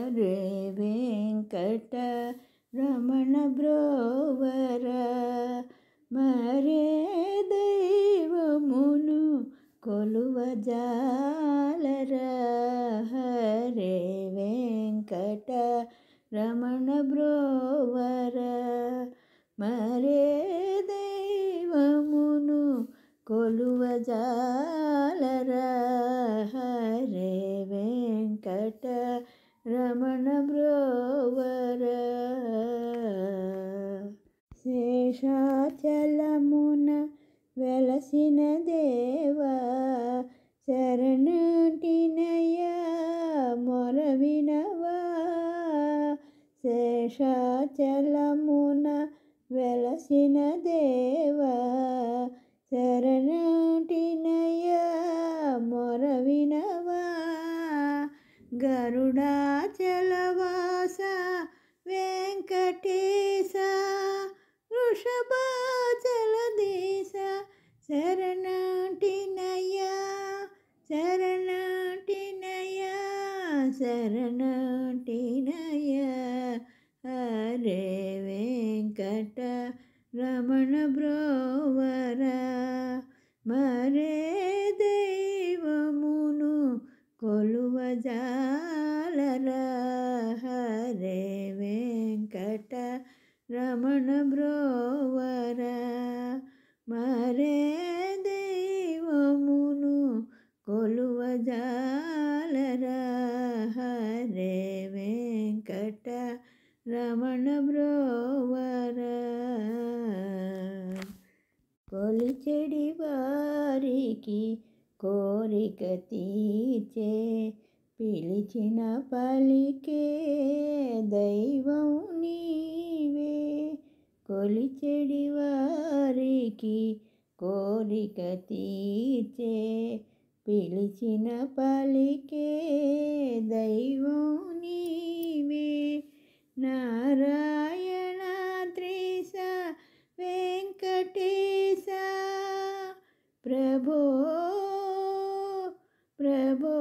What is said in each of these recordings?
హరే వెంకట రమణ బ్రోవర మరే దైవమును కొలువజాలరా. హరే వెంకట రమణ బ్రోవర మరే దైవమును కొలువజాలరా. హరే వెంకట రమణ బ్రోవర శేషాచలమున వెలసిన దేవా శరణంటినయ్యా మొరవినవా. శేషాచలమున వెలసిన దేవా శరణంటినయ్యా మొరవినవా. గరుడాచలవాస వెంకటేశ వృషభాచలదేశ శరణంటినయ్యా శరణంటినయ్యా శరణంటినయ్యా. హరే వెంకట రమణ బ్రోవర మరే దైవమును కొలువజాలరా. హరే వెంకట రమణ బ్రోవర మరే దైవమును కొలువజాలరా. హరే వెంకట రమణ బ్రోవర కొలిచెడి వారికి కోరిక తీర్చే పిలిచిన పలికే దైవం నీవే. కొలిచెడి వారికి కోరిక తీర్చే పిలిచిన పలికే దైవం నీవే. నారాయణాద్రీశ వెంకటేశ ప్రభో ప్రభో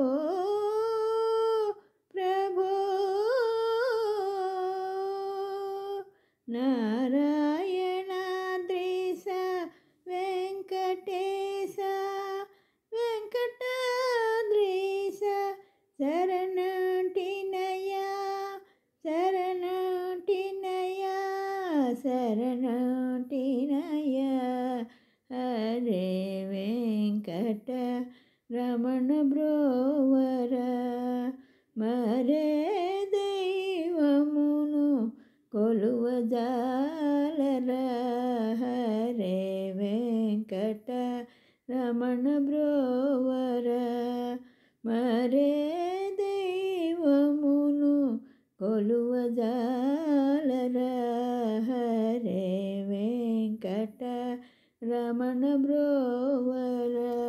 ప్రభో. నారాయణాద్రీశ వెంకటేశ వెంకటాద్రీశ శరణంటినయ్యా శరణంటినయ్యా శరణంటినయ్యా. హరే వెంకట రమణ బ్రోవర మరే దైవమును కొలువజాలరా. హరే వెంకట రమణ బ్రోవర మరే దైవమును కొలువజాలరా. హరే వెంకట రమణ బ్రోవర.